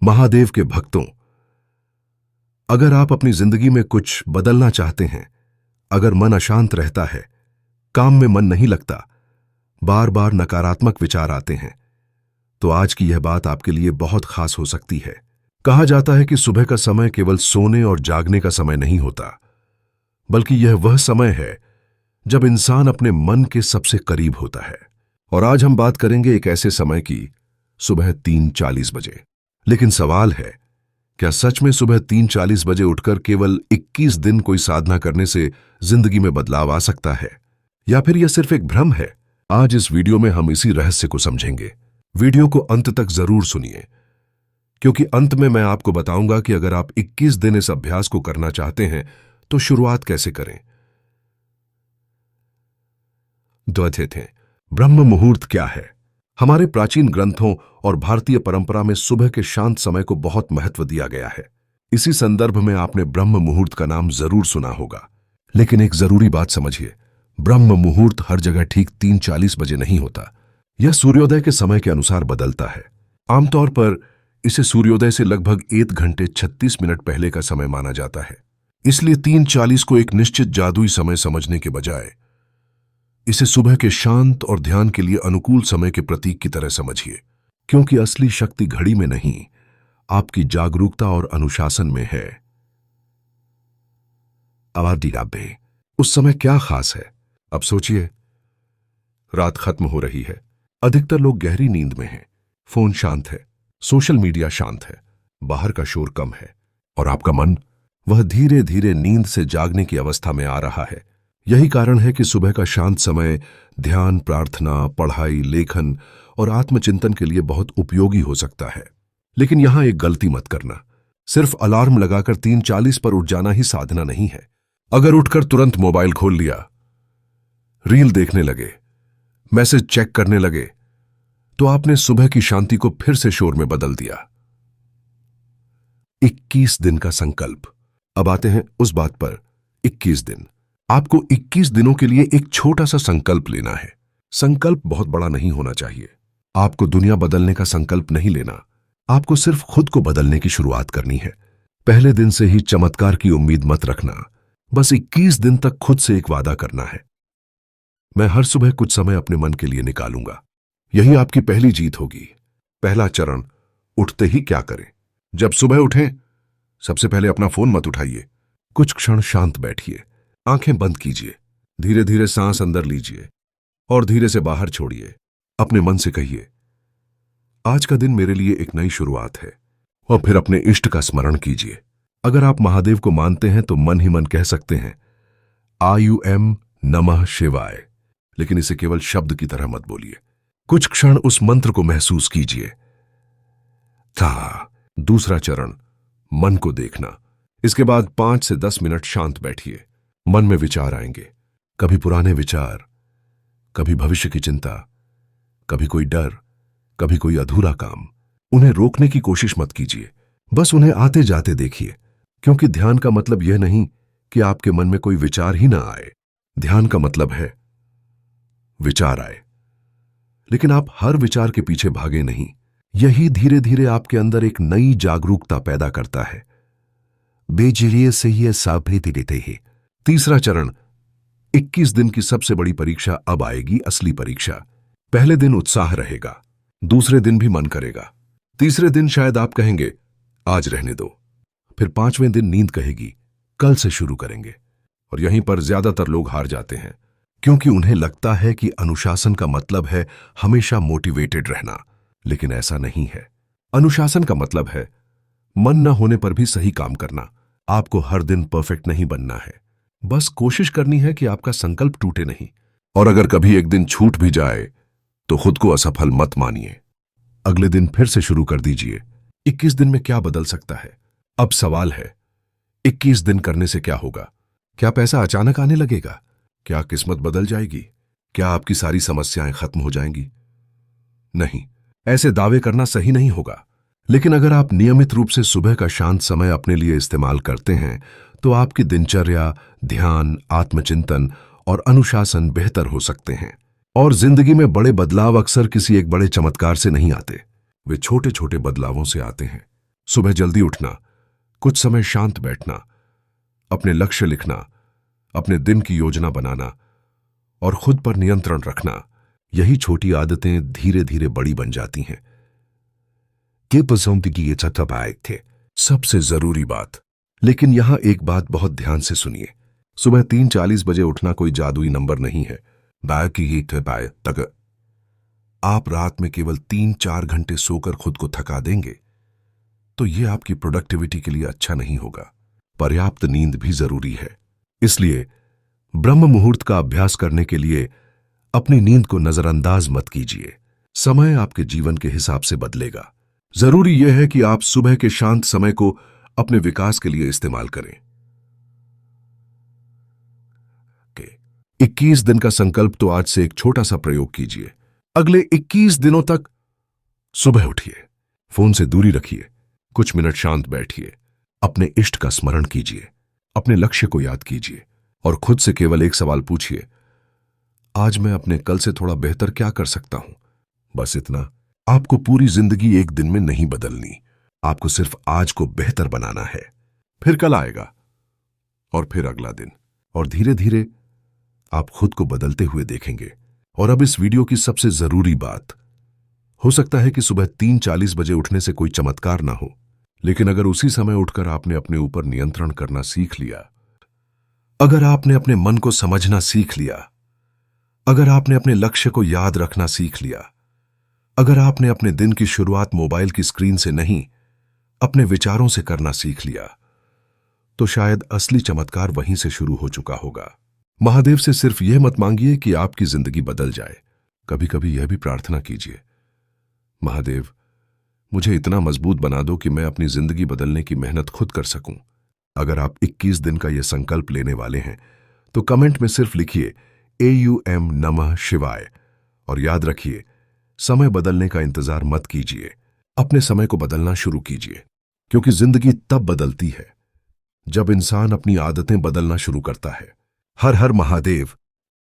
महादेव के भक्तों, अगर आप अपनी जिंदगी में कुछ बदलना चाहते हैं, अगर मन अशांत रहता है, काम में मन नहीं लगता, बार बार नकारात्मक विचार आते हैं, तो आज की यह बात आपके लिए बहुत खास हो सकती है। कहा जाता है कि सुबह का समय केवल सोने और जागने का समय नहीं होता, बल्कि यह वह समय है जब इंसान अपने मन के सबसे करीब होता है। और आज हम बात करेंगे एक ऐसे समय की, सुबह 3:40 बजे। लेकिन सवाल है, क्या सच में सुबह 3:40 बजे उठकर केवल 21 दिन कोई साधना करने से जिंदगी में बदलाव आ सकता है, या फिर यह सिर्फ एक भ्रम है? आज इस वीडियो में हम इसी रहस्य को समझेंगे। वीडियो को अंत तक जरूर सुनिए, क्योंकि अंत में मैं आपको बताऊंगा कि अगर आप 21 दिन इस अभ्यास को करना चाहते हैं तो शुरुआत कैसे करें। ब्रह्म मुहूर्त क्या है? हमारे प्राचीन ग्रंथों और भारतीय परंपरा में सुबह के शांत समय को बहुत महत्व दिया गया है। इसी संदर्भ में आपने ब्रह्म मुहूर्त का नाम जरूर सुना होगा। लेकिन एक जरूरी बात समझिए, ब्रह्म मुहूर्त हर जगह ठीक 3:40 बजे नहीं होता। यह सूर्योदय के समय के अनुसार बदलता है। आमतौर पर इसे सूर्योदय से लगभग 1 घंटे 36 मिनट पहले का समय माना जाता है। इसलिए 3:40 को एक निश्चित जादुई समय समझने के बजाय इसे सुबह के शांत और ध्यान के लिए अनुकूल समय के प्रतीक की तरह समझिए, क्योंकि असली शक्ति घड़ी में नहीं, आपकी जागरूकता और अनुशासन में है। आवाज़ उस समय क्या खास है? अब सोचिए, रात खत्म हो रही है, अधिकतर लोग गहरी नींद में हैं, फोन शांत है, सोशल मीडिया शांत है, बाहर का शोर कम है, और आपका मन वह धीरे धीरे नींद से जागने की अवस्था में आ रहा है। यही कारण है कि सुबह का शांत समय ध्यान, प्रार्थना, पढ़ाई, लेखन और आत्मचिंतन के लिए बहुत उपयोगी हो सकता है। लेकिन यहां एक गलती मत करना। सिर्फ अलार्म लगाकर 3:40 पर उठ जाना ही साधना नहीं है। अगर उठकर तुरंत मोबाइल खोल लिया, रील देखने लगे, मैसेज चेक करने लगे, तो आपने सुबह की शांति को फिर से शोर में बदल दिया। 21 दिन का संकल्प। अब आते हैं उस बात पर। 21 दिन। आपको 21 दिनों के लिए एक छोटा सा संकल्प लेना है। संकल्प बहुत बड़ा नहीं होना चाहिए। आपको दुनिया बदलने का संकल्प नहीं लेना, आपको सिर्फ खुद को बदलने की शुरुआत करनी है। पहले दिन से ही चमत्कार की उम्मीद मत रखना। बस 21 दिन तक खुद से एक वादा करना है, मैं हर सुबह कुछ समय अपने मन के लिए निकालूंगा। यही आपकी पहली जीत होगी। पहला चरण, उठते ही क्या करें? जब सुबह उठें, सबसे पहले अपना फोन मत उठाइए। कुछ क्षण शांत बैठिए, आंखें बंद कीजिए, धीरे धीरे सांस अंदर लीजिए और धीरे से बाहर छोड़िए। अपने मन से कहिए, आज का दिन मेरे लिए एक नई शुरुआत है। और फिर अपने इष्ट का स्मरण कीजिए। अगर आप महादेव को मानते हैं तो मन ही मन कह सकते हैं, आयुएम नमः शिवाय, लेकिन इसे केवल शब्द की तरह मत बोलिए। कुछ क्षण उस मंत्र को महसूस कीजिए। था। दूसरा चरण, मन को देखना। इसके बाद 5 से 10 मिनट शांत बैठिए। मन में विचार आएंगे, कभी पुराने विचार, कभी भविष्य की चिंता, कभी कोई डर, कभी कोई अधूरा काम। उन्हें रोकने की कोशिश मत कीजिए, बस उन्हें आते जाते देखिए। क्योंकि ध्यान का मतलब यह नहीं कि आपके मन में कोई विचार ही ना आए। ध्यान का मतलब है विचार आए, लेकिन आप हर विचार के पीछे भागे नहीं। यही धीरे धीरे आपके अंदर एक नई जागरूकता पैदा करता है। बेजरिए से यह साबित देते हैं। तीसरा चरण, 21 दिन की सबसे बड़ी परीक्षा अब आएगी, असली परीक्षा। पहले दिन उत्साह रहेगा, दूसरे दिन भी मन करेगा, तीसरे दिन शायद आप कहेंगे आज रहने दो, फिर 5वें दिन नींद कहेगी कल से शुरू करेंगे। और यहीं पर ज्यादातर लोग हार जाते हैं, क्योंकि उन्हें लगता है कि अनुशासन का मतलब है हमेशा मोटिवेटेड रहना। लेकिन ऐसा नहीं है। अनुशासन का मतलब है मन न होने पर भी सही काम करना। आपको हर दिन परफेक्ट नहीं बनना है, बस कोशिश करनी है कि आपका संकल्प टूटे नहीं। और अगर कभी एक दिन छूट भी जाए तो खुद को असफल मत मानिए। अगले दिन फिर से शुरू कर दीजिए। 21 दिन में क्या बदल सकता है? अब सवाल है, 21 दिन करने से क्या होगा? क्या पैसा अचानक आने लगेगा? क्या किस्मत बदल जाएगी? क्या आपकी सारी समस्याएं खत्म हो जाएंगी? नहीं, ऐसे दावे करना सही नहीं होगा। लेकिन अगर आप नियमित रूप से सुबह का शांत समय अपने लिए इस्तेमाल करते हैं तो आपकी दिनचर्या, ध्यान, आत्मचिंतन और अनुशासन बेहतर हो सकते हैं। और जिंदगी में बड़े बदलाव अक्सर किसी एक बड़े चमत्कार से नहीं आते, वे छोटे छोटे बदलावों से आते हैं। सुबह जल्दी उठना, कुछ समय शांत बैठना, अपने लक्ष्य लिखना, अपने दिन की योजना बनाना और खुद पर नियंत्रण रखना, यही छोटी आदतें धीरे धीरे बड़ी बन जाती हैं। ये पसंद की ये छठा थे सबसे जरूरी बात। लेकिन यहां एक बात बहुत ध्यान से सुनिए। सुबह 3:40 बजे उठना कोई जादुई नंबर नहीं है। बैग की ही तक आप रात में केवल 3-4 घंटे सोकर खुद को थका देंगे तो यह आपकी प्रोडक्टिविटी के लिए अच्छा नहीं होगा। पर्याप्त नींद भी जरूरी है। इसलिए ब्रह्म मुहूर्त का अभ्यास करने के लिए अपनी नींद को नजरअंदाज मत कीजिए। समय आपके जीवन के हिसाब से बदलेगा। जरूरी यह है कि आप सुबह के शांत समय को अपने विकास के लिए इस्तेमाल करें। 21 दिन का संकल्प। तो आज से एक छोटा सा प्रयोग कीजिए। अगले 21 दिनों तक सुबह उठिए, फोन से दूरी रखिए, कुछ मिनट शांत बैठिए, अपने इष्ट का स्मरण कीजिए, अपने लक्ष्य को याद कीजिए और खुद से केवल एक सवाल पूछिए, आज मैं अपने कल से थोड़ा बेहतर क्या कर सकता हूं। बस इतना। आपको पूरी जिंदगी एक दिन में नहीं बदलनी, आपको सिर्फ आज को बेहतर बनाना है। फिर कल आएगा और फिर अगला दिन, और धीरे धीरे आप खुद को बदलते हुए देखेंगे। और अब इस वीडियो की सबसे जरूरी बात, हो सकता है कि सुबह 3:40 बजे उठने से कोई चमत्कार ना हो, लेकिन अगर उसी समय उठकर आपने अपने ऊपर नियंत्रण करना सीख लिया, अगर आपने अपने मन को समझना सीख लिया, अगर आपने अपने लक्ष्य को याद रखना सीख लिया, अगर आपने अपने दिन की शुरुआत मोबाइल की स्क्रीन से नहीं अपने विचारों से करना सीख लिया, तो शायद असली चमत्कार वहीं से शुरू हो चुका होगा। महादेव से सिर्फ यह मत मांगिए कि आपकी जिंदगी बदल जाए, कभी कभी यह भी प्रार्थना कीजिए, महादेव मुझे इतना मजबूत बना दो कि मैं अपनी जिंदगी बदलने की मेहनत खुद कर सकूं। अगर आप 21 दिन का यह संकल्प लेने वाले हैं तो कमेंट में सिर्फ लिखिए AUM नमः शिवाय। और याद रखिए, समय बदलने का इंतजार मत कीजिए, अपने समय को बदलना शुरू कीजिए, क्योंकि जिंदगी तब बदलती है जब इंसान अपनी आदतें बदलना शुरू करता है। हर हर महादेव।